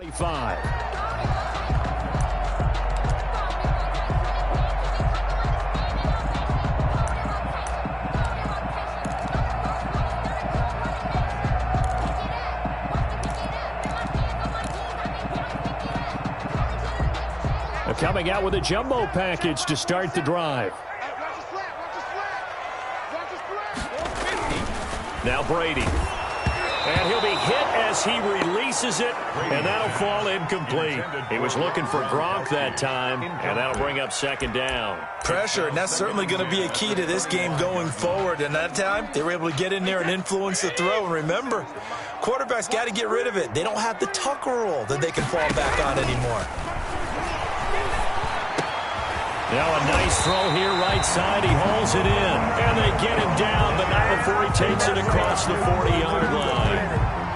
25. Coming out with a jumbo package to start the drive. Now Brady. And he'll be hit as he releases it, and that'll fall incomplete. He was looking for Gronk that time, and that'll bring up second down. Pressure, and that's certainly going to be a key to this game going forward. And that time, they were able to get in there and influence the throw. And remember, quarterbacks got to get rid of it. They don't have the Tucker rule that they can fall back on anymore. Now a nice throw here right side. He hauls it in. And they get him down, but not before he takes it across the 40-yard line.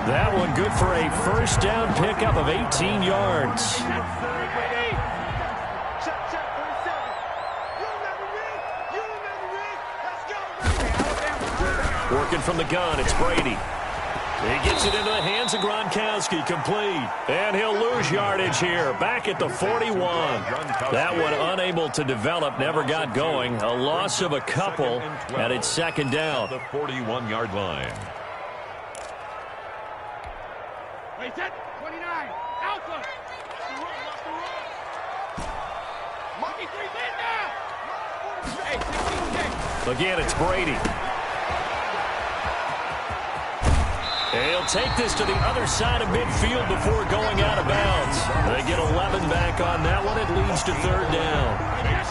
That one good for a first down pickup of 18 yards. Working from the gun, it's Brady. He gets it into the hands of Gronkowski, complete. And he'll lose yardage here, back at the 41. That one unable to develop, never got going. A loss of a couple, and it's second down. The 41-yard line. Wait, 29. Alpha. Monkey 3 now. Again, it's Brady. He'll take this to the other side of midfield before going out of bounds. They get 11 back on that one. It leads to third down.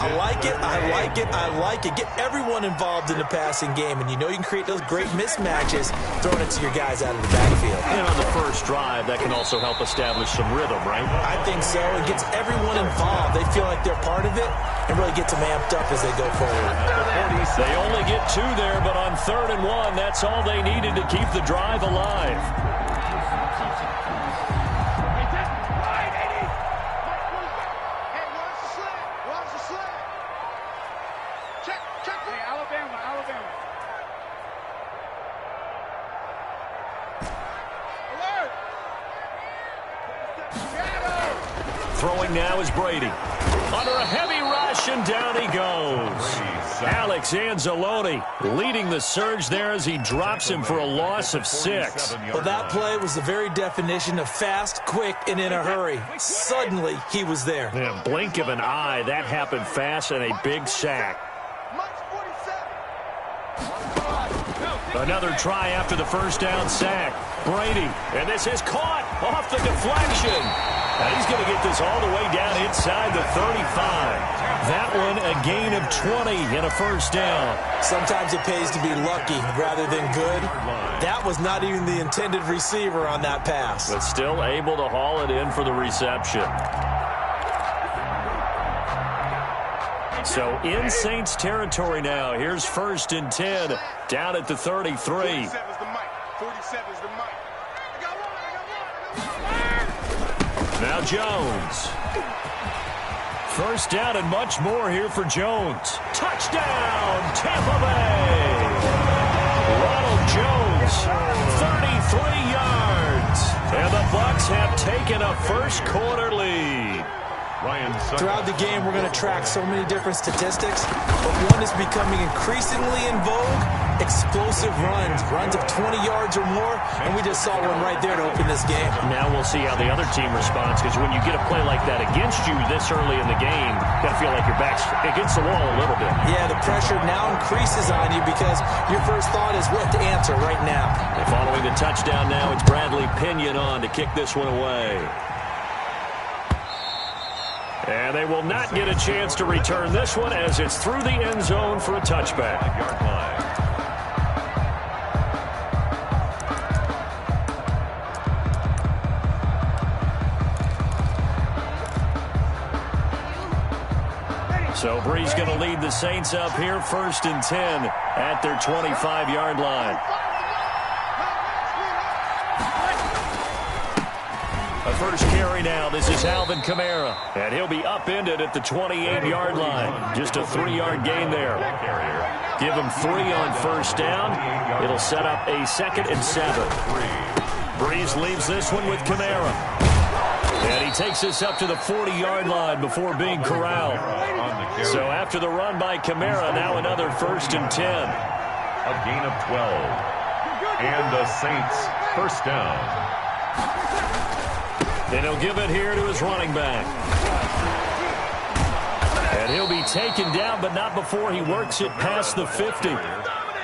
I like it, I like it, I like it. Get everyone involved in the passing game, and you know you can create those great mismatches throwing it to your guys out of the backfield. And on the first drive, that can also help establish some rhythm, right? I think so. It gets everyone involved. They feel like they're part of it and really gets them amped up as they go forward. They only get 2 there, but on 3rd and 1, that's all they needed to keep the drive alive. Throwing now is Brady. Under a heavy rush, and down he goes. Alex Anzalone leading the surge there as he drops him for a loss of 6. Well, that play was the very definition of fast, quick, and in a hurry. Suddenly, he was there. Yeah, blink of an eye, that happened fast, and a big sack. Another try after the first down sack. Brady, and this is caught off the deflection. Now he's going to get this all the way down inside the 35. That one a gain of 20 and a first down. Sometimes it pays to be lucky rather than good. That was not even the intended receiver on that pass. But still able to haul it in for the reception. So in Saints territory now. Here's 1st and 10 down at the 33. Now Jones. First down and much more here for Jones. Touchdown, Tampa Bay. Ronald Jones, 33 yards. And the Bucs have taken a first quarter lead. Throughout the game, we're going to track so many different statistics, but one is becoming increasingly in vogue: explosive runs of 20 yards or more, and we just saw one right there to open this game. Now we'll see how the other team responds, because when you get a play like that against you this early in the game, you got to feel like your back's against the wall a little bit. Yeah, the pressure now increases on you because your first thought is what to answer right now. And following the touchdown now, it's Bradley Pinion on to kick this one away. And they will not get a chance to return this one as it's through the end zone for a touchback. So Bree's going to lead the Saints up here, 1st and 10 at their 25-yard line. A first carry now. This is Alvin Kamara. And he'll be upended at the 28-yard line. Just a 3-yard gain there. Give him 3 on first down. It'll set up a 2nd and 7. Breeze leaves this one with Kamara. takes this up to the 40-yard line before being corralled. So after the run by Kamara, now another 1st and 10. A gain of 12. And the Saints first down. And he'll give it here to his running back. And he'll be taken down, but not before he works it past the 50.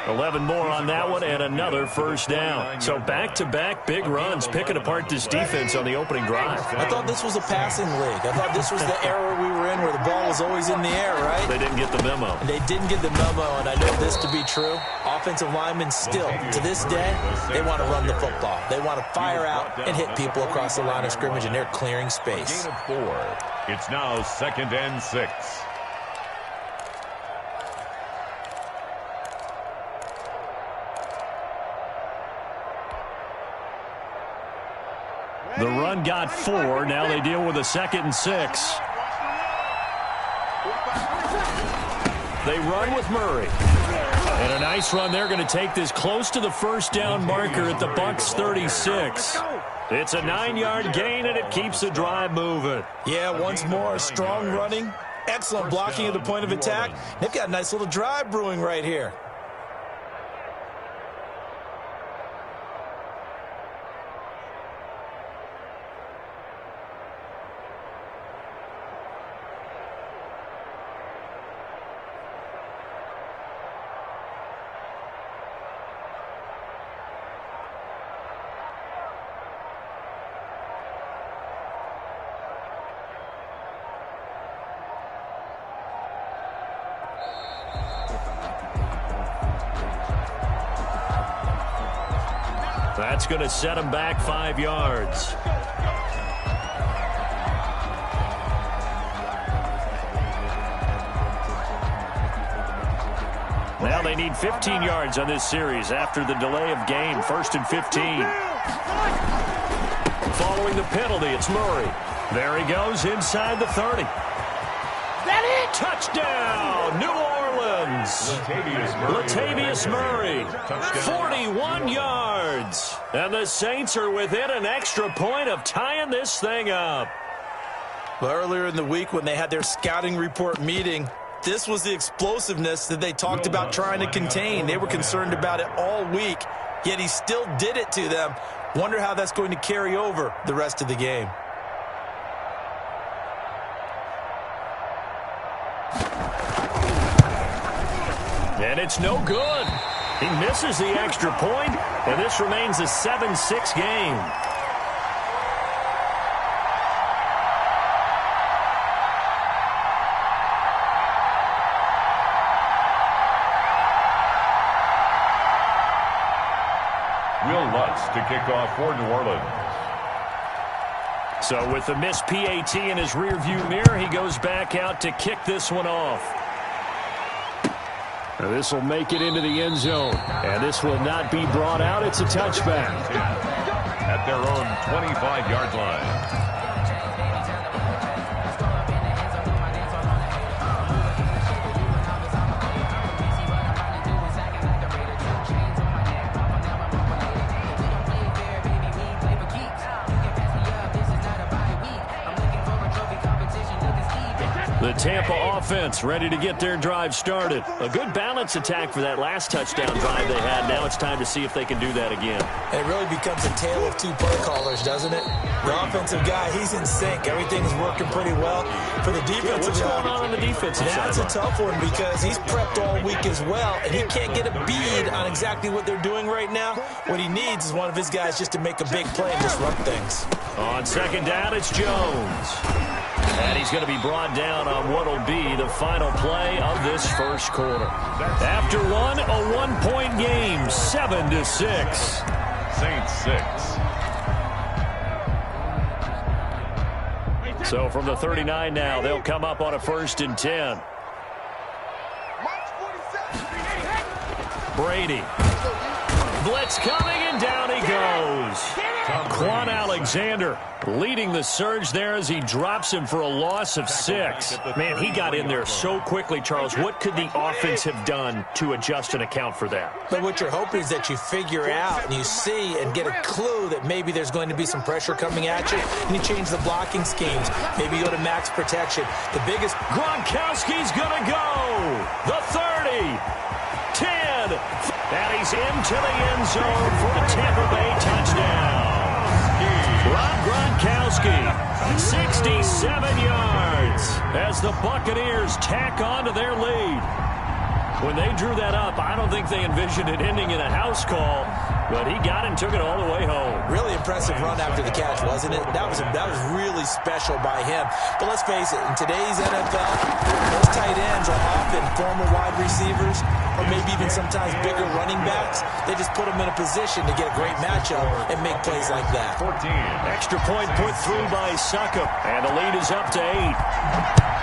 11 more on that one and another 1st down. So back-to-back big runs picking apart this defense on the opening drive. I thought this was a passing league. I thought this was the era we were in where the ball was always in the air, right? They didn't get the memo. And they didn't get the memo, and I know this to be true. Offensive linemen still, to this day, they want to run the football. They want to fire out and hit people across the line of scrimmage, and they're clearing space. Gain of 4. It's now 2nd and 6. The run got 4. Now they deal with a 2nd and 6. They run with Murray. And a nice run. They're going to take this close to the 1st down marker at the Bucs 36. It's a 9-yard gain, and it keeps the drive moving. Yeah, once more, strong running, excellent blocking at the point of attack. They've got a nice little drive brewing right here. That's going to set him back 5 yards. Now they need 15 yards on this series after the delay of game. 1st and 15. Following the penalty, it's Murray. There he goes inside the 30. That it? Touchdown, New Orleans. Latavius Murray, 41 yards. And the Saints are within an extra point of tying this thing up. Well, earlier in the week when they had their scouting report meeting, this was the explosiveness that they talked about trying to contain. They were concerned about it all week, yet he still did it to them. Wonder how that's going to carry over the rest of the game. And it's no good. He misses the extra point, and this remains a 7-6 game. Will Lutz to kick off for New Orleans. So with the missed PAT in his rearview mirror, he goes back out to kick this one off. This will make it into the end zone, and this will not be brought out. It's a touchback. At their own 25-yard line. The Tampa offense ready to get their drive started. A good balance attack for that last touchdown drive they had. Now it's time to see if they can do that again. It really becomes a tale of two play callers, doesn't it? The offensive guy, he's in sync. Everything's working pretty well. For the defensive What's guy, going on the defensive side? that's a tough one because he's prepped all week as well, and he can't get a bead on exactly what they're doing right now. What he needs is one of his guys just to make a big play and disrupt things. On second down, it's Jones. And he's going to be brought down on what will be the final play of this first quarter. After one, a one-point game, 7-6. Saints 6. So from the 39 now, they'll come up on a 1st and 10. Brady. Blitz coming, and down he goes. Quan Alexander leading the surge there as he drops him for a loss of 6. Man, he got in there so quickly, Charles. What could the offense have done to adjust and account for that? But what you're hoping is that you figure out and you see and get a clue that maybe there's going to be some pressure coming at you, and you change the blocking schemes. Maybe you go to max protection. The biggest... Gronkowski's going to go. The 30, 10, and he's into the end zone for a Tampa Bay touchdown. Rob Gronkowski, 67 yards, as the Buccaneers tack on to their lead. When they drew that up, I don't think they envisioned it ending in a house call, but he got it and took it all the way home. Really impressive run after the catch, wasn't it? That was really special by him. But let's face it, in today's NFL, those tight ends are often former wide receivers or maybe even sometimes bigger running backs. They just put them in a position to get a great matchup and make plays like that. 14. Extra point put through by Succop, and the lead is up to 8.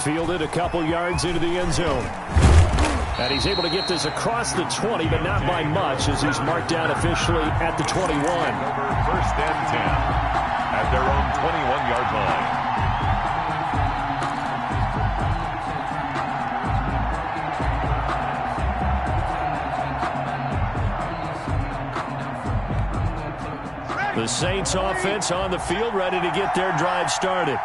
Fielded a couple yards into the end zone. And he's able to get this across the 20, but not by much, as he's marked down officially at the 21. First and 10 at their own 21-yard line. The Saints offense on the field, ready to get their drive started.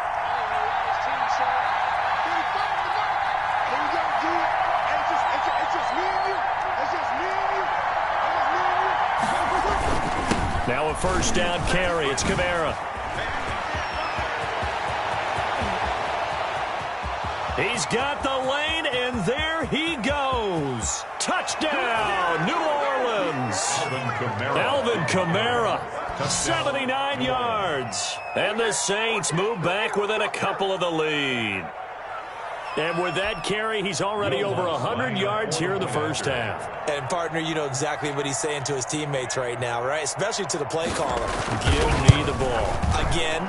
Now a first down carry. It's Kamara. He's got the lane, and there he goes. Touchdown, New Orleans. Alvin Kamara, 79 yards. And the Saints move back within a couple of the lead. And with that carry, he's already over 100 yards here in the first half. And, partner, you know exactly what he's saying to his teammates right now, right? Especially to the play caller. Give me the ball. Again,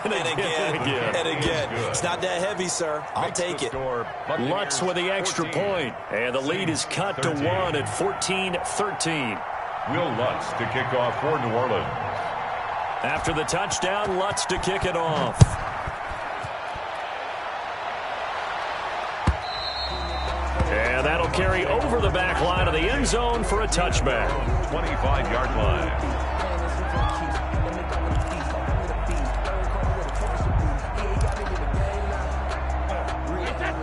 and again, and again. It's not that heavy, sir. I'll take it. Lutz with the extra point. And the lead is cut to 1 at 14-13. Will Lutz to kick off for New Orleans. After the touchdown, Lutz to kick it off. And that'll carry over the back line of the end zone for a touchback. 25-yard line.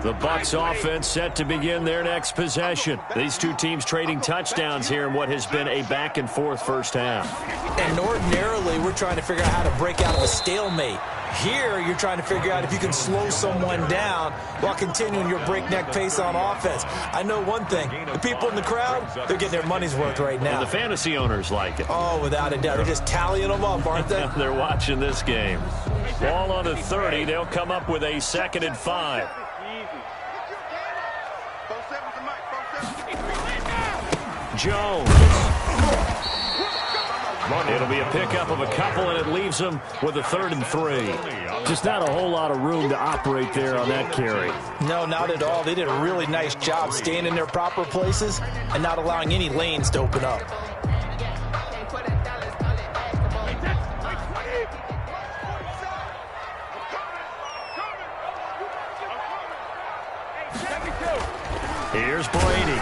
The Bucs offense set to begin their next possession. These two teams trading touchdowns here in what has been a back-and-forth first half. And ordinarily, we're trying to figure out how to break out of a stalemate. Here, you're trying to figure out if you can slow someone down while continuing your breakneck pace on offense. I know one thing. The people in the crowd, they're getting their money's worth right now. And the fantasy owners like it. Oh, without a doubt. They're just tallying them up, aren't they? They're watching this game. Ball on the 30. They'll come up with a 2nd and 5. Jones. It'll be a pickup of a couple, and it leaves them with a 3rd and 3. Just not a whole lot of room to operate there on that carry. No, not at all. They did a really nice job staying in their proper places and not allowing any lanes to open up. Here's Brady.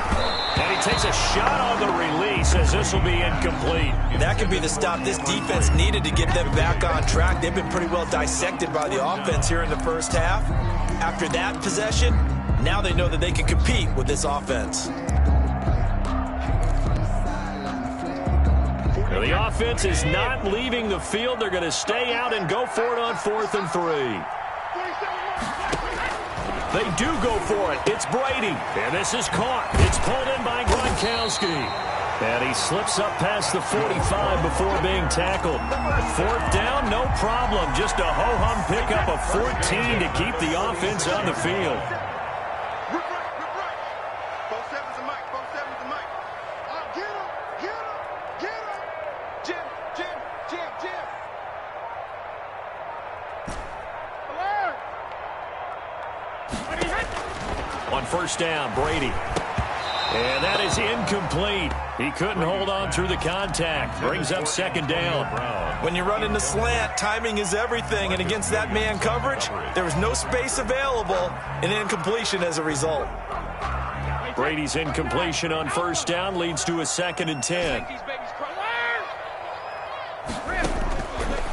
And he takes a shot on the release as this will be incomplete. That could be the stop this defense needed to get them back on track. They've been pretty well dissected by the offense here in the first half. After that possession, now they know that they can compete with this offense. Now the offense is not leaving the field. They're going to stay out and go for it on 4th and 3. They do go for it. It's Brady. And this is caught. It's pulled in by Gronkowski. And he slips up past the 45 before being tackled. 4th down, no problem. Just a ho-hum pickup of 14 to keep the offense on the field. On first down, Brady. And that is incomplete. He couldn't hold on through the contact. Brings up second down. When you run in the slant, timing is everything. And against that man coverage, there was no space available, and incompletion as a result. Brady's incompletion on first down leads to a 2nd and 10.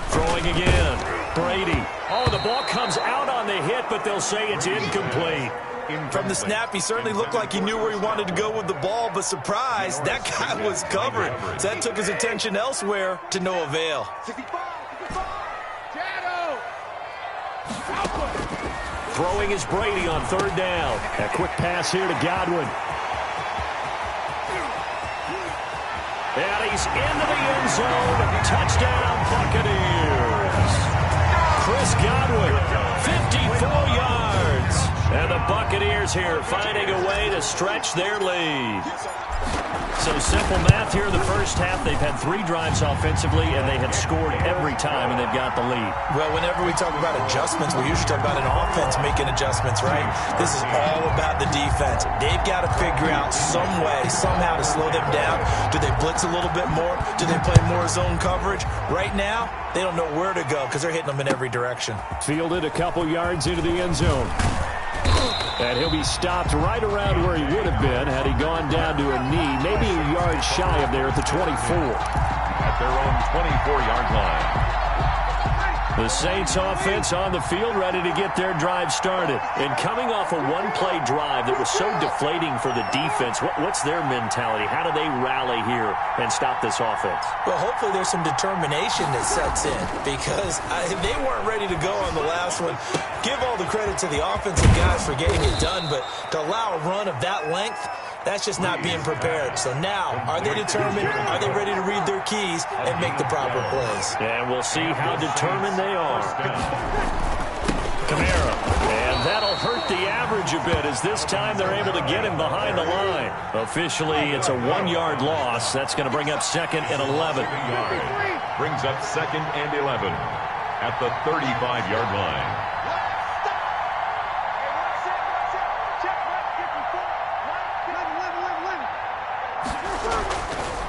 Throwing again. Brady. Oh, the ball comes out on the hit, but they'll say it's incomplete. From the snap, he certainly looked like he knew where he wanted to go with the ball, but surprise, that guy was covered. So that took his attention elsewhere to no avail. Throwing is Brady on third down. A quick pass here to Godwin. And he's into the end zone. Touchdown, Buccaneers. Chris Godwin, 54 yards. And the Buccaneers here finding a way to stretch their lead. So simple math here in the first half. They've had 3 drives offensively, and they have scored every time, and they've got the lead. Well, whenever we talk about adjustments, we usually talk about an offense making adjustments, right? This is all about the defense. They've got to figure out some way, somehow to slow them down. Do they blitz a little bit more? Do they play more zone coverage? Right now, they don't know where to go because they're hitting them in every direction. Fielded a couple yards into the end zone. And he'll be stopped right around where he would have been had he gone down to a knee, maybe a yard shy of there at the 24. At their own 24-yard line. The Saints offense on the field ready to get their drive started. And coming off a one-play drive that was so deflating for the defense, what's their mentality? How do they rally here and stop this offense? Well, hopefully there's some determination that sets in because they weren't ready to go on the last one. Give all the credit to the offensive guys for getting it done, but to allow a run of that length, that's just not being prepared. So now, are they determined? Are they ready to read their keys and make the proper plays? And we'll see how determined they are. Kamara. And that'll hurt the average a bit as this time they're able to get him behind the line. Officially, it's a 1-yard loss. That's going to bring up 2nd and 11. Brings up 2nd and 11 at the 35-yard line.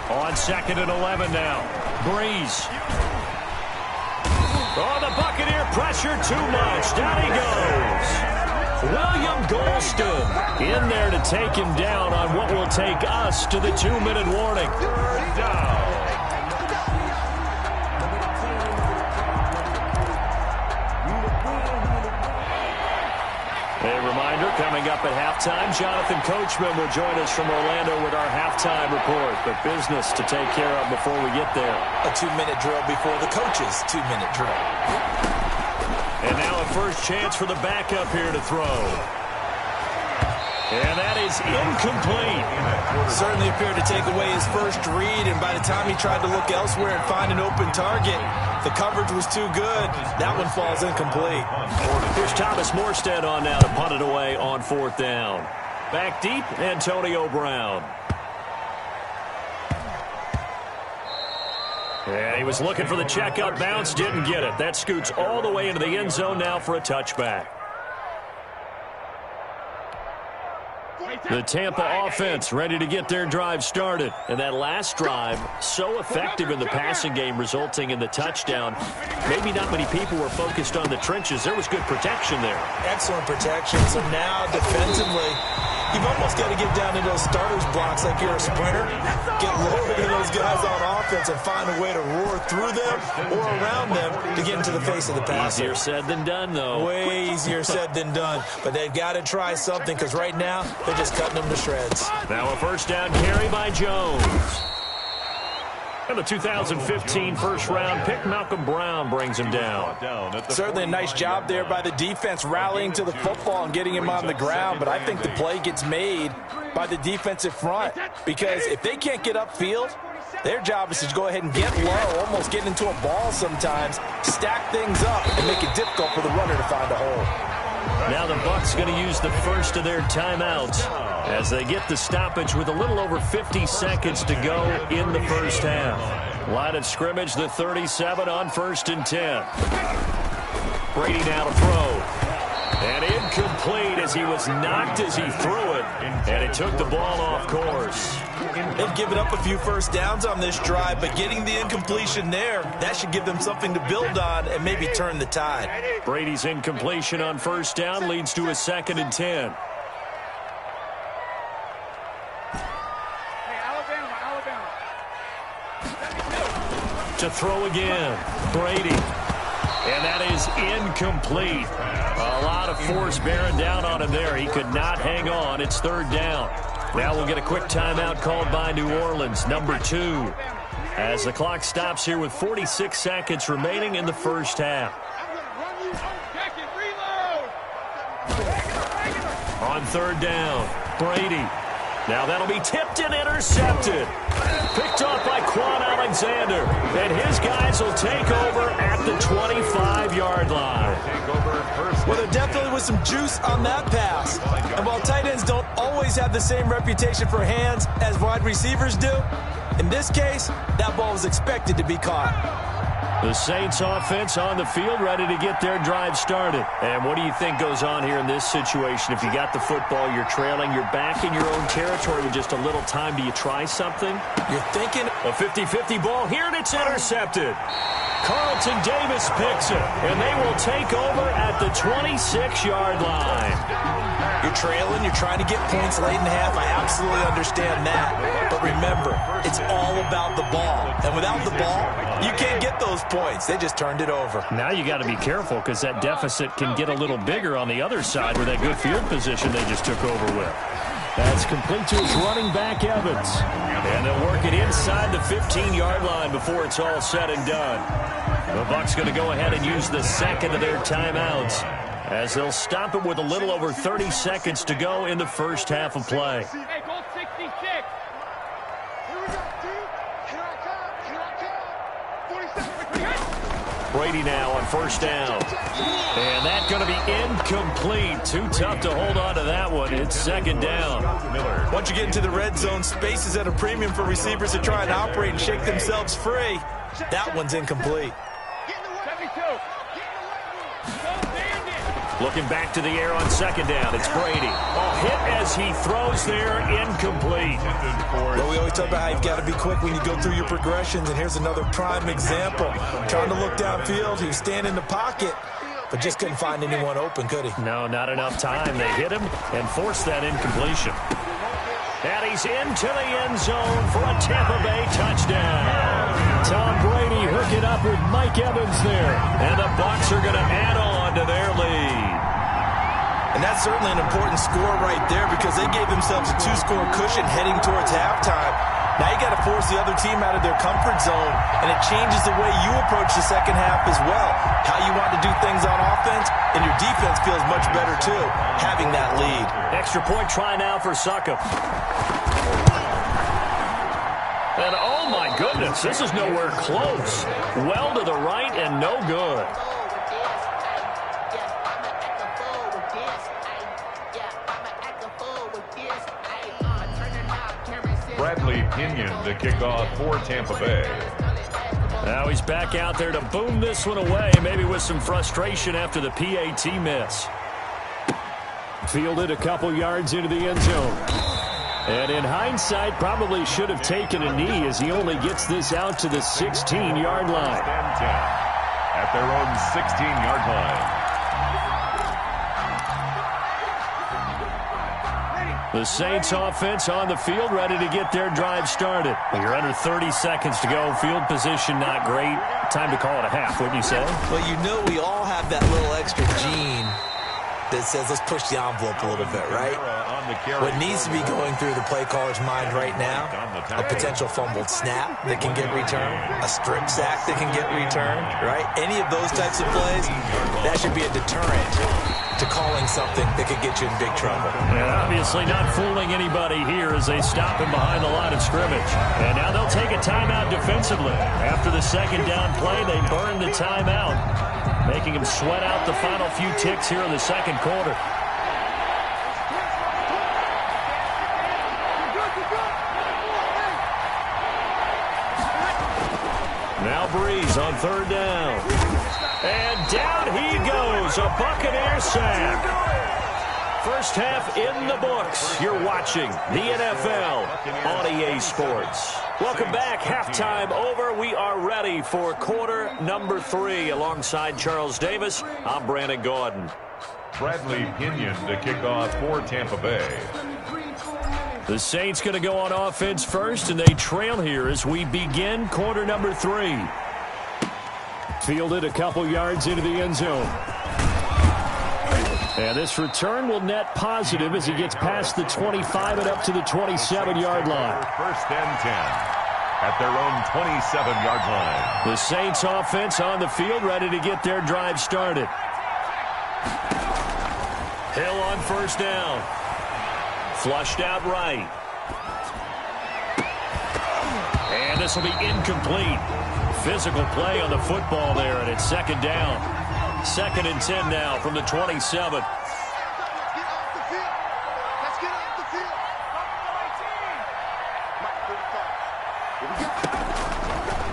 On 2nd and 11 now. Breeze. Oh, the Buccaneer pressure too much. Down he goes. William Golston in there to take him down on what will take us to the 2-minute warning. Down. A reminder, coming up at halftime, Jonathan Coachman will join us from Orlando with our halftime report. But business to take care of before we get there. A 2-minute drill before the coach's 2-minute drill. And now a first chance for the backup here to throw. And that is incomplete. Certainly appeared to take away his first read, and by the time he tried to look elsewhere and find an open target, the coverage was too good. That one falls incomplete. Here's Thomas Morstead on now to punt it away on 4th down. Back deep, Antonio Brown. And he was looking for the checkup bounce, didn't get it. That scoots all the way into the end zone now for a touchback. The Tampa offense ready to get their drive started. And that last drive, so effective in the passing game, resulting in the touchdown. Maybe not many people were focused on the trenches. There was good protection there. Excellent protection. So now defensively, you've almost got to get down into those starters blocks like you're a sprinter. Get lower than those guys on offense and find a way to roar through them or around them to get into the face of the passer. Easier said than done, though. Way easier said than done. But they've got to try something because right now they're just cutting them to shreds. Now a first down carry by Jones. And the 2015 first-round pick, Malcolm Brown, brings him down. Certainly a nice job there by the defense rallying to the football and getting him on the ground, but I think the play gets made by the defensive front because if they can't get upfield, their job is to go ahead and get low, almost get into a ball sometimes, stack things up, and make it difficult for the runner to find a hole. Now the Bucs going to use the first of their timeouts as they get the stoppage with a little over 50 seconds to go in the first half. Line of scrimmage, the 37 on 1st and 10. Brady now to throw. And incomplete as he was knocked as he threw it. And it took the ball off course. They've given up a few first downs on this drive, but getting the incompletion there, that should give them something to build on and maybe turn the tide. Brady's incompletion on first down leads to a 2nd and 10. To throw again, Brady. And that is incomplete. A lot of force bearing down on him there. He could not hang on. It's 3rd down. Now we'll get a quick timeout called by New Orleans, number 2. As the clock stops here with 46 seconds remaining in the first half. On 3rd down, Brady. Now that'll be tipped and intercepted. Picked off by Quan Alexander. And his guys will take over at the 25-yard line. Well, there definitely was some juice on that pass. And while tight ends don't always have the same reputation for hands as wide receivers do, in this case, that ball was expected to be caught. The Saints offense on the field, ready to get their drive started. And what do you think goes on here in this situation? If you got the football, you're trailing, you're back in your own territory with just a little time. Do you try something? You're thinking a 50-50 ball here, and it's intercepted. Carlton Davis picks it, and they will take over at the 26-yard line. You're trailing, you're trying to get points late in the half. I absolutely understand that. But remember, it's all about the ball. And without the ball, you can't get those points. They just turned it over. Now you got to be careful because that deficit can get a little bigger on the other side with that good field position they just took over with. That's complete to his running back, Evans. And they'll work it inside the 15-yard line before it's all said and done. The Bucs going to go ahead and use the second of their timeouts as they'll stop it with a little over 30 seconds to go in the first half of play. Hey, goal 66. Brady now on first down. And that's going to be incomplete. Too tough to hold on to that one. It's 2nd down. Once you get into the red zone, space is at a premium for receivers to try and operate and shake themselves free. That one's incomplete. 72. Looking back to the air on 2nd down. It's Brady. Hit as he throws there, incomplete. Well, we always talk about how you've got to be quick when you go through your progressions, and here's another prime example. Trying to look downfield, he was standing in the pocket, but just couldn't find anyone open, could he? No, not enough time. They hit him and forced that incompletion. And he's into the end zone for a Tampa Bay touchdown. Tom Brady hooking up with Mike Evans there. And the Bucs are going to add on to their lead. And that's certainly an important score right there because they gave themselves a 2-score cushion heading towards halftime. Now you got to force the other team out of their comfort zone, and it changes the way you approach the second half as well. How you want to do things on offense, and your defense feels much better too, having that lead. Extra point try now for Succop. And oh my goodness, this is nowhere close. Well to the right and no good. Bradley Pinion to kick off for Tampa Bay. Now he's back out there to boom this one away, maybe with some frustration after the PAT miss. Fielded a couple yards into the end zone. And in hindsight, probably should have taken a knee as he only gets this out to the 16-yard line. At their own 16-yard line. The Saints offense on the field, ready to get their drive started. You're under 30 seconds to go. Field position not great. Time to call it a half, wouldn't you say? Well, you know we all have that little extra gene that says let's push the envelope a little bit, right? What needs to be going through the play caller's mind right now, a potential fumbled snap that can get returned, a strip sack that can get returned, right? Any of those types of plays, that should be a deterrent to calling something that could get you in big trouble. And obviously not fooling anybody here as they stop him behind the line of scrimmage. And now they'll take a timeout defensively. After the second down play, they burn the timeout, making him sweat out the final few ticks here in the second quarter. Now Breeze on third down. And down he goes. throws. A Buccaneer sack. First half in the books. You're watching the NFL on EA Sports. Welcome back. Halftime over. We are ready for quarter number 3. Alongside Charles Davis, I'm Brandon Gordon. Bradley Pinion to kick off for Tampa Bay. The Saints going to go on offense first, and they trail here as we begin quarter number 3. Fielded a couple yards into the end zone. And this return will net positive as he gets past the 25 and up to the 27-yard line. First and 10 at their own 27-yard line. The Saints offense on the field, ready to get their drive started. Hill on first down. Flushed out right. And this will be incomplete. Physical play on the football there, and it's second down. Second and 10 now from the 27.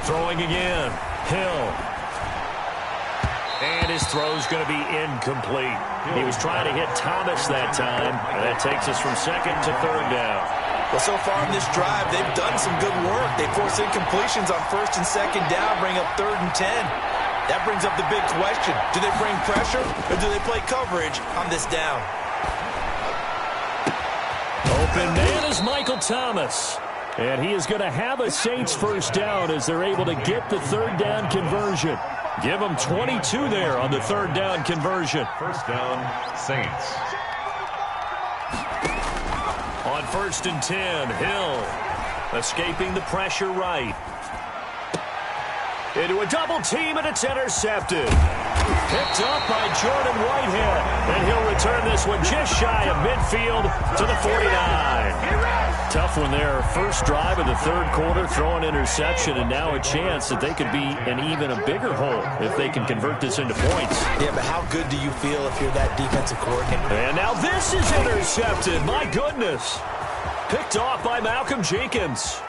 Throwing again. Hill. And his throw's going to be incomplete. He was trying to hit Thomas that time, and that takes us from second to third down. Well, so far in this drive, they've done some good work. They force incompletions on first and second down, bring up third and 10. That brings up the big question. Do they bring pressure, or do they play coverage on this down? Open man is Michael Thomas. And he is going to have a Saints first down as they're able to get the third down conversion. Give them 22 there on the third down conversion. First down, Saints. On first and 10, Hill escaping the pressure right. Into a double team, and it's intercepted. Picked up by Jordan Whitehead. And he'll return this one just shy of midfield to the 49. Tough one there. First drive of the third quarter, throwing interception, and now a chance that they could be in even a bigger hole if they can convert this into points. Yeah, but how good do you feel if you're that defensive coordinator? And now this is intercepted. My goodness. Picked off by Malcolm Jenkins.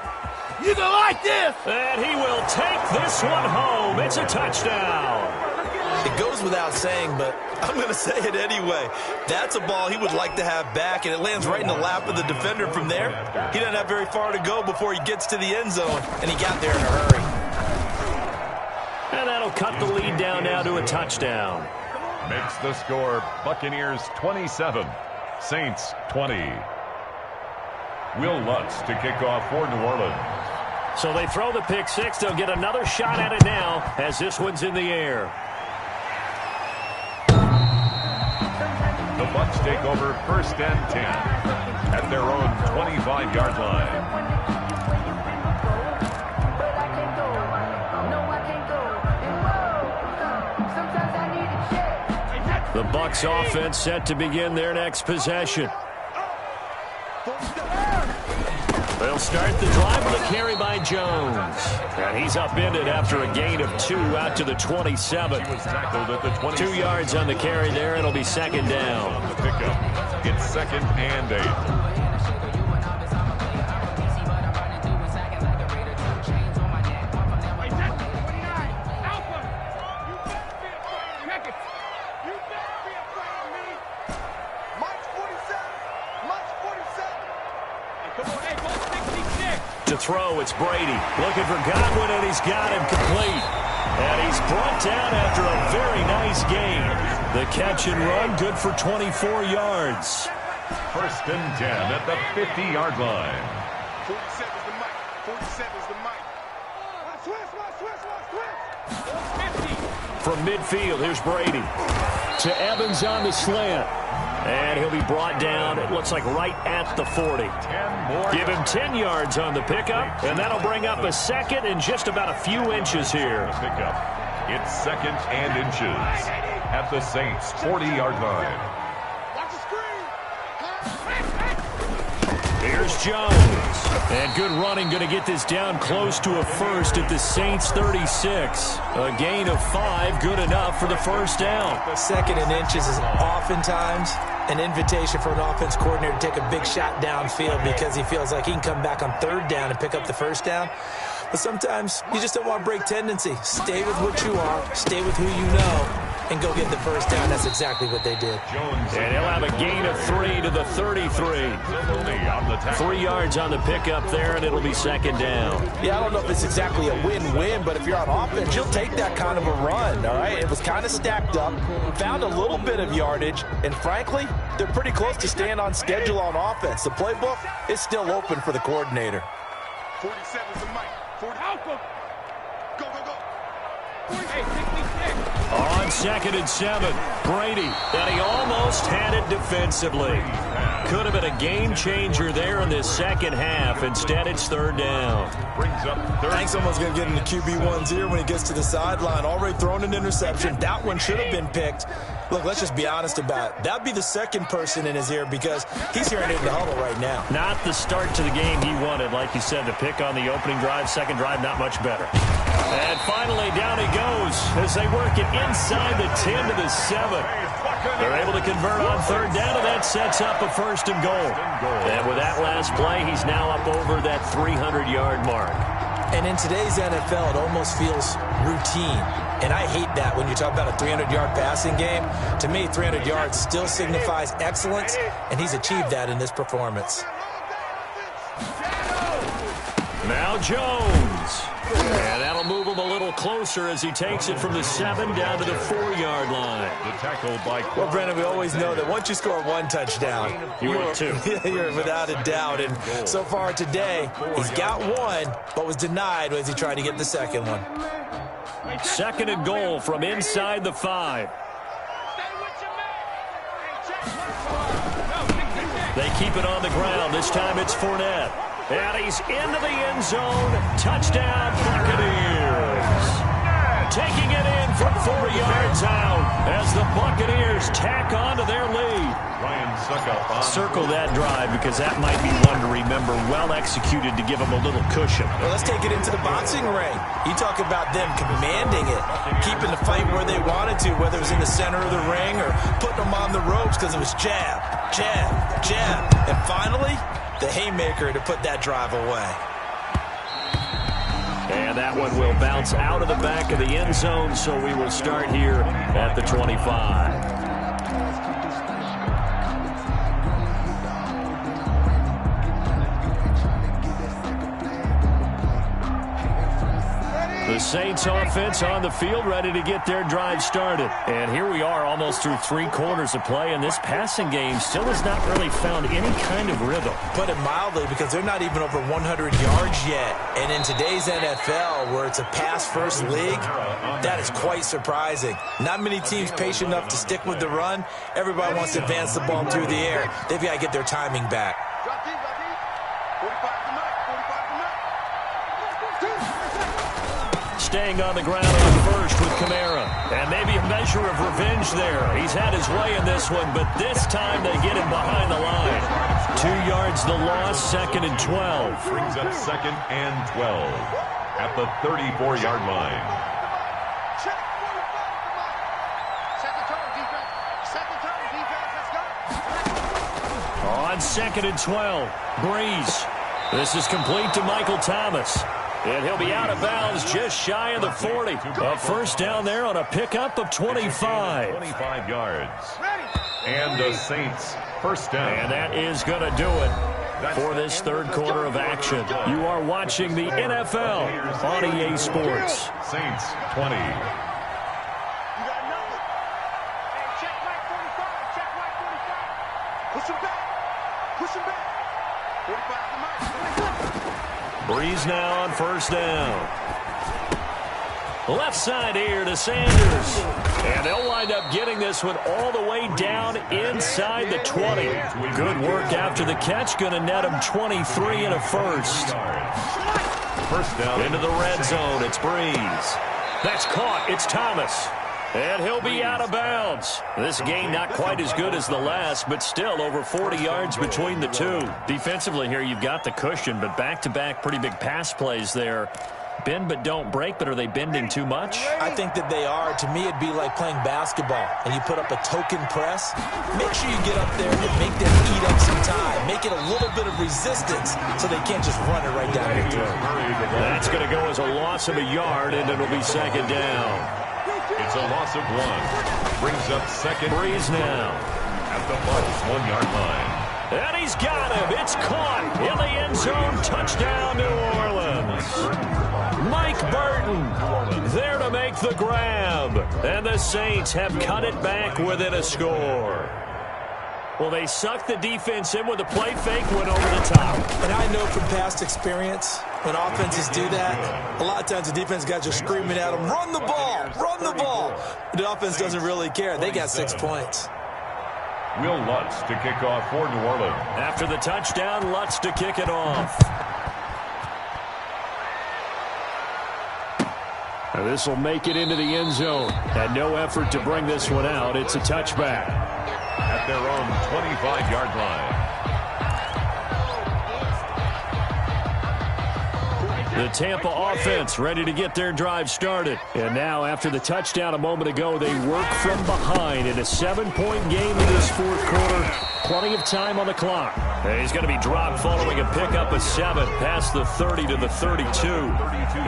You gonna like this? And he will take this one home. It's a touchdown. It goes without saying, but I'm going to say it anyway. That's a ball he would like to have back, and it lands right in the lap of the defender from there. He doesn't have very far to go before he gets to the end zone, and he got there in a hurry. And that'll cut the lead down now to a touchdown. Makes the score Buccaneers 27, Saints 20. Will Lutz to kick off for New Orleans. So they throw the pick six. They'll get another shot at it now as this one's in the air. The Bucs take over first and 10 at their own 25-yard line. The Bucs offense set to begin their next possession. They'll start the drive with a carry by Jones. And he's upended after a gain of 2 out to the 27. He was tackled at the 27. 2 yards on the carry there. It'll be second down. On the pickup, it's second and 8. To throw, it's Brady. Looking for Godwin, and he's got him complete. And he's brought down after a very nice gain. The catch and run, good for 24 yards. First and 10 at the 50-yard line. 47's the mic. 47's the mic. Switch. 50. From midfield, here's Brady. To Evans on the slant. And he'll be brought down, it looks like right at the 40. 10 more. Give him 10 yards on the pickup, and that'll bring up a second and just about a few inches here. Pickup. It's second and inches at the Saints' 40-yard line. Watch the screen. Here's Jones. And good running, going to get this down close to a first at the Saints' 36. A gain of 5, good enough for the first down. Second and inches is oftentimes an invitation for an offense coordinator to take a big shot downfield because he feels like he can come back on third down and pick up the first down. But sometimes you just don't want to break tendency. Stay with what you are. Stay with who you know. and go get the first down. That's exactly what they did. And he'll have a gain of 3 to the 33. 3 yards on the pickup there, and it'll be second down. Yeah, I don't know if it's exactly a win-win, but if you're on offense, you'll take that kind of a run, all right? It was kind of stacked up, found a little bit of yardage, and frankly, they're pretty close to staying on schedule on offense. The playbook is still open for the coordinator. 47 is the mic. 40. Go, go, go. 48, 66. On 2nd and 7, Brady, and he almost had it defensively. Could have been a game changer there in this second half. Instead, it's third down. I think someone's going to get in the QB1's ear when he gets to the sideline. Already thrown an interception. That one should have been picked. Look, let's just be honest about it. That'd be the second person in his ear because he's hearing it in the huddle right now. Not the start to the game he wanted. Like you said, the pick on the opening drive, second drive, not much better. And finally, down he goes as they work it inside the 10 to the 7. They're able to convert on third down, and that sets up a first and goal. And with that last play, he's now up over that 300-yard mark. And in today's NFL, it almost feels routine. And I hate that when you talk about a 300-yard passing game. To me, 300 yards still signifies excellence, and he's achieved that in this performance. Now Jones. And that'll move him a little closer as he takes it from the 7 down to the 4-yard line. The tackle by Well, Brandon, we always know that once you score one touchdown, you're 2. You're without a doubt. And so far today, he's got one, but was denied as he tried to get the second one. 2nd and goal from inside the 5. They keep it on the ground. This time it's Fournette. And he's into the end zone. Touchdown, Buccaneers. Taking it in from 4 yards out as the Buccaneers tack on to their lead. Circle that drive because that might be one to remember. Well executed to give them a little cushion. Well, let's take it into the boxing ring. You talk about them commanding it, keeping the fight where they wanted to, whether it was in the center of the ring or putting them on the ropes because it was jab, jab, jab. And finally, the haymaker to put that drive away. And that one will bounce out of the back of the end zone, so we will start here at the 25. The Saints offense on the field ready to get their drive started. And here we are almost through 3 quarters of play, and this passing game still has not really found any kind of rhythm. Put it mildly, because they're not even over 100 yards yet. And in today's NFL, where it's a pass-first league, that is quite surprising. Not many teams patient enough to stick with the run. Everybody wants to advance the ball through the air. They've got to get their timing back. Drop deep, drop deep. 45 to the mic. 45 to the mic. Staying on the ground on first with Kamara. And maybe a measure of revenge there. He's had his way in this one, but this time they get him behind the line. 2 yards the loss, 2nd and 12. Brings up 2nd and 12 at the 34-yard line. Check. 45 to the mic. Second turn, defense. Second turn, defense. Let's go. On 2nd and 12, Breeze. This is complete to Michael Thomas. And he'll be out of bounds just shy of the 40. A first down there on a pickup of 25. 25 yards. And the Saints first down. And that is going to do it for this third quarter of action. You are watching the NFL on EA Sports. Saints 20. You got nothing. Hey, check right 45. Check right 45. Push him back. Push him back. 45 to the mic. Breeze now on first down. Left side here to Sanders. And they'll wind up getting this one all the way down inside the 20. Good work after the catch. Going to net him 23 and a first. First down. Into the red zone. It's Breeze. That's caught. It's Thomas. And he'll be out of bounds. This game not quite as good as the last, but still over 40 yards between the two. Defensively here, you've got the cushion, but back-to-back pretty big pass plays there. Bend but don't break, but are they bending too much? I think that they are. To me, it'd be like playing basketball, and you put up a token press. Make sure you get up there and make them eat up some time. Make it a little bit of resistance so they can't just run it right down your throat. That's going to go as a loss of a yard, and it'll be second down. It's a loss of 1. Brings up second. Breeze now. At the Bucs 1-yard line. And he's got him. It's caught in the end zone. Touchdown, New Orleans. Mike Burton there to make the grab. And the Saints have cut it back within a score. Well, they sucked the defense in with a play fake, went over the top. And I know from past experience, when offenses do that, a lot of times the defense guys are screaming at them, run the ball, run the ball. The offense doesn't really care. They got 6 points. Will Lutz to kick off for New Orleans. After the touchdown, Lutz to kick it off. This will make it into the end zone. And no effort to bring this one out. It's a touchback. At their own 25-yard line. The Tampa offense ready to get their drive started. And now, after the touchdown a moment ago, they work from behind in a 7-point game in this fourth quarter. Plenty of time on the clock. And he's going to be dropped following a pickup of 7 past the 30 to the 32.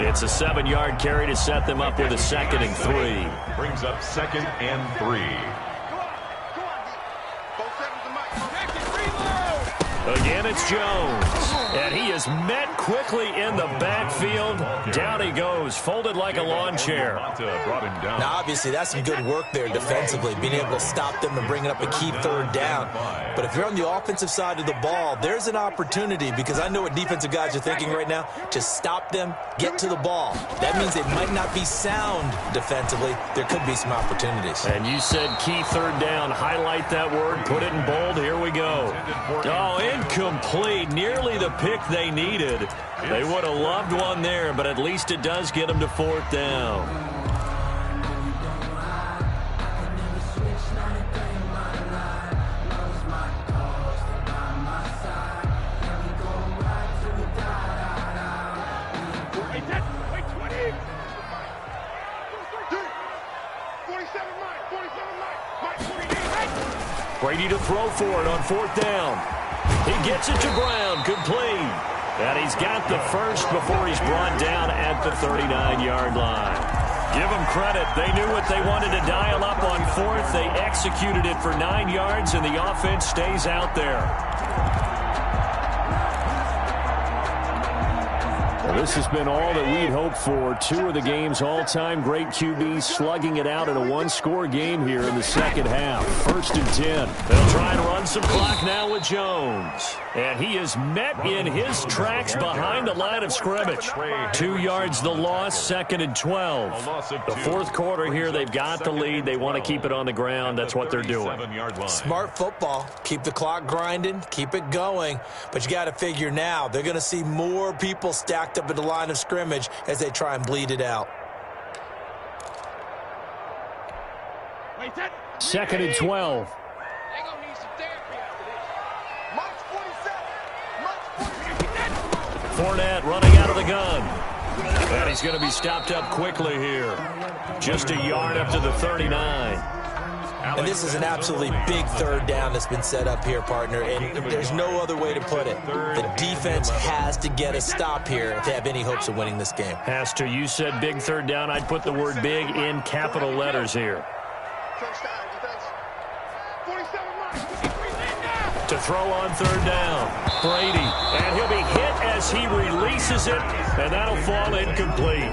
It's a 7-yard carry to set them up with a 2nd and 3. Brings up 2nd and 3. Again, it's Jones. And he is met quickly in the backfield. Down he goes, folded like a lawn chair. Now, obviously, that's some good work there defensively, being able to stop them and bringing up a key 3rd down. But if you're on the offensive side of the ball, there's an opportunity, because I know what defensive guys are thinking right now, to stop them, get to the ball. That means they might not be sound defensively. There could be some opportunities. And you said key 3rd down. Highlight that word, put it in bold. Here we go. Oh, incomplete. Nearly the pick they needed. They would have loved one there, but at least it does get them to 4th down. Brady to throw for it on 4th down. He gets it to Brown, complete. And he's got the first before he's brought down at the 39-yard line. Give them credit. They knew what they wanted to dial up on 4th. They executed it for 9 yards, and the offense stays out there. Well, this has been all that we'd hoped for. 2 of the game's all-time great QBs slugging it out in a 1-score game here in the second half. 1st and 10. They'll try and run some clock now with Jones. And he is met in his tracks behind the line of scrimmage. 2 yards the loss, 2nd and 12. The fourth quarter here, they've got the lead. They want to keep it on the ground. That's what they're doing. Smart football. Keep the clock grinding. Keep it going. But you got to figure now, they're going to see more people stacked up at the line of scrimmage as they try and bleed it out. 2nd and 12. Fournette running out of the gun. And he's going to be stopped up quickly here. Just a yard up to the 39. And this is an absolutely big 3rd down that's been set up here, partner, and there's no other way to put it. The defense has to get a stop here if they have any hopes of winning this game. Has to. You said big 3rd down. I'd put the word big in capital letters here. To throw on 3rd down. Brady. And he'll be hit as he releases it, and that'll fall incomplete.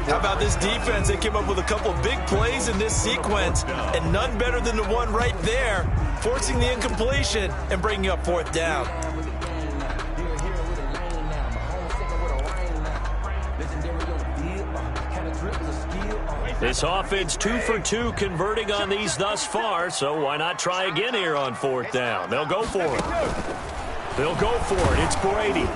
How about this defense? They came up with a couple big plays in this sequence, and none better than the one right there, forcing the incompletion and bringing up 4th down. This offense 2 for 2 converting on these thus far, so why not try again here on 4th down? They'll go for it. They'll go for it. It's Brady.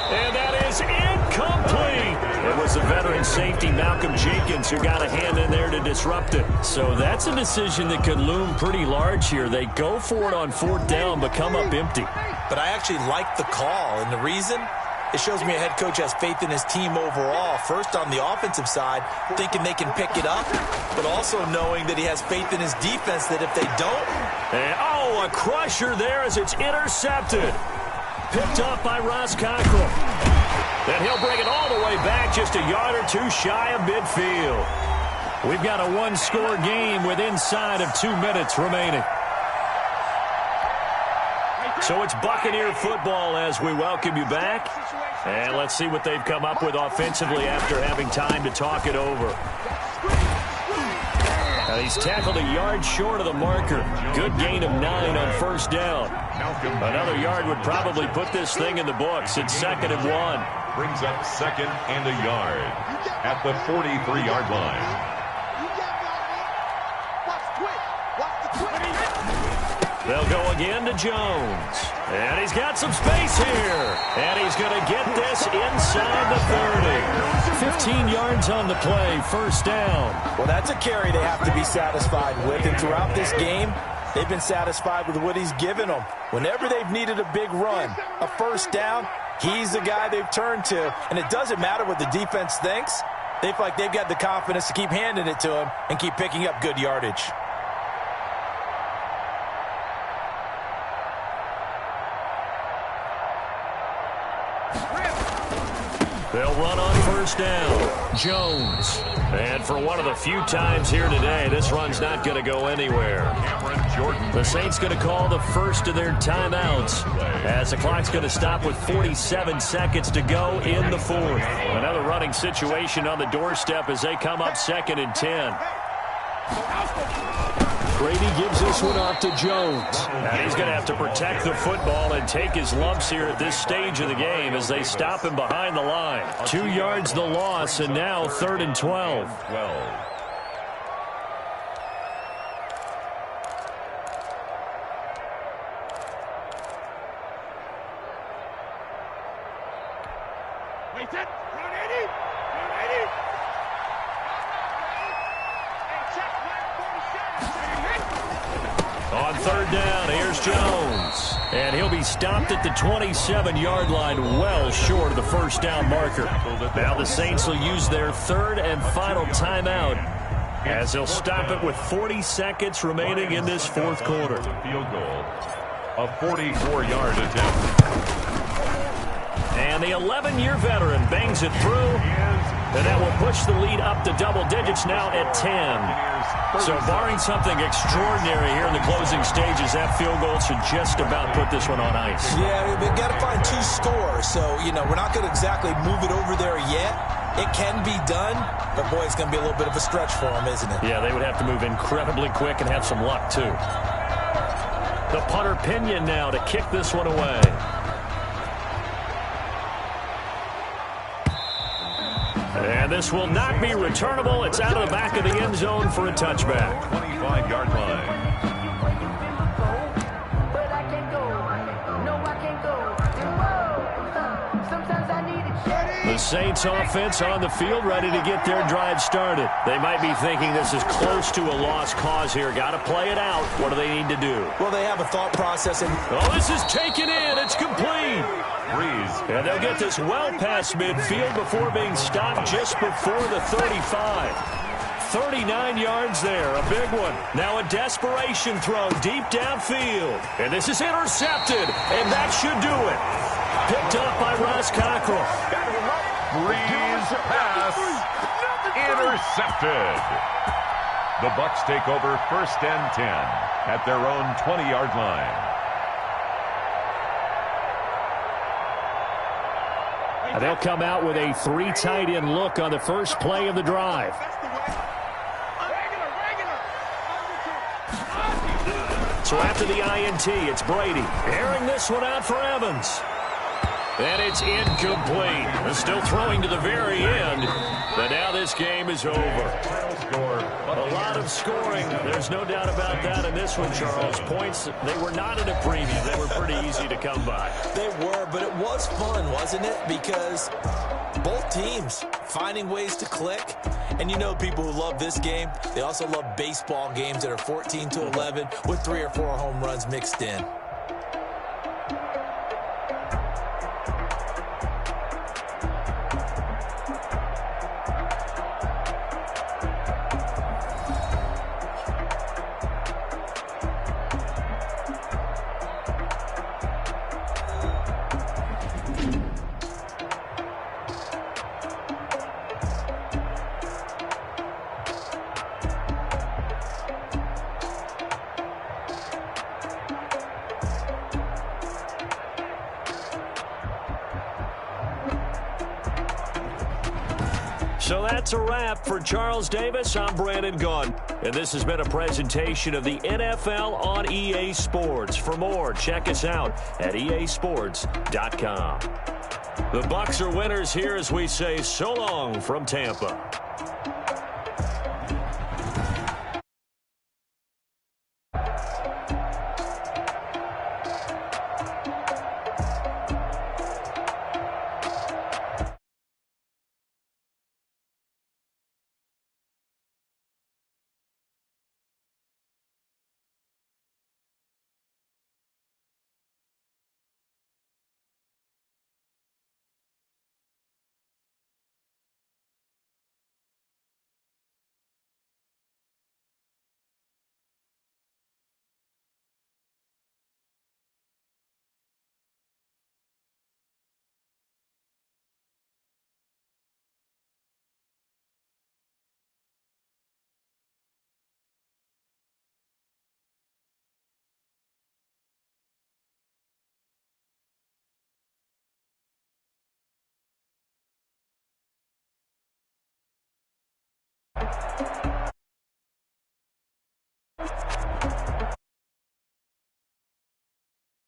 And that is incomplete. It was the veteran safety Malcolm Jenkins who got a hand in there to disrupt it. So that's a decision that could loom pretty large here. They go for it on 4th down but come up empty. But I actually like the call, and the reason? It shows me a head coach has faith in his team overall. First on the offensive side, thinking they can pick it up, but also knowing that he has faith in his defense that if they don't... And, oh, a crusher there as it's intercepted. Picked up by Ross Cockrell. And he'll bring it all the way back just a yard or two shy of midfield. We've got a one-score game with inside of 2 minutes remaining. So it's Buccaneer football as we welcome you back. And let's see what they've come up with offensively after having time to talk it over. Now he's tackled a yard short of the marker. Good gain of 9 on first down. Another yard would probably put this thing in the books. It's 2nd and 1. Brings up 2nd and a yard at the 43-yard line. They'll go again to Jones. And he's got some space here. And he's going to get this inside the 30. 15 yards on the play, first down. Well, that's a carry they have to be satisfied with. And throughout this game, they've been satisfied with what he's given them. Whenever they've needed a big run, a first down, he's the guy they've turned to. And it doesn't matter what the defense thinks. They feel like they've got the confidence to keep handing it to him and keep picking up good yardage. They'll run on first down. Jones. And for one of the few times here today, this run's not going to go anywhere. The Saints going to call the first of their timeouts as the clock's going to stop with 47 seconds to go in the 4th. Another running situation on the doorstep as they come up 2nd and 10. Brady gives this one off to Jones. And he's going to have to protect the football and take his lumps here at this stage of the game as they stop him behind the line. 2 yards the loss, and now 3rd and 12. Wait, that. Down 80. Down 80. On 3rd down, here's Jones. And he'll be stopped at the 27-yard line, well short of the first down marker. Now the Saints will use their 3rd and final timeout as they'll stop it with 40 seconds remaining in this 4th quarter. Field goal, a 44-yard attempt. And the 11-year veteran bangs it through. And that will push the lead up to double digits now at 10. So barring something extraordinary here in the closing stages, that field goal should just about put this one on ice. Yeah, we've got to find 2 scores. So, we're not going to exactly move it over there yet. It can be done, but boy, it's going to be a little bit of a stretch for them, isn't it? Yeah, they would have to move incredibly quick and have some luck, too. The punter Pinion now to kick this one away. And this will not be returnable. It's out of the back of the end zone for a touchback. 25-yard line. The Saints offense on the field ready to get their drive started. They might be thinking this is close to a lost cause here. Got to play it out. What do they need to do? Well, they have a thought process. Oh, this is taken in. It's complete. And they'll get this well past midfield before being stopped just before the 35. 39 yards there, a big one. Now a desperation throw deep downfield. And this is intercepted, and that should do it. Picked up by Ross Cockrell. Breeze pass intercepted. The Bucs take over 1st and 10 at their own 20-yard line. And they'll come out with a 3 tight end look on the first play of the drive. So after the INT, it's Brady airing this one out for Evans. And it's incomplete. They're still throwing to the very end. But now this game is over. A lot of scoring. There's no doubt about that in this one, Charles. Points, they were not in a premium. They were pretty easy to come by. They were, but it was fun, wasn't it? Because both teams finding ways to click. And people who love this game, they also love baseball games that are 14-11 with 3 or 4 home runs mixed in. So that's a wrap. For Charles Davis, I'm Brandon Gaudin. And this has been a presentation of the NFL on EA Sports. For more, check us out at easports.com. The Bucs are winners here as we say so long from Tampa.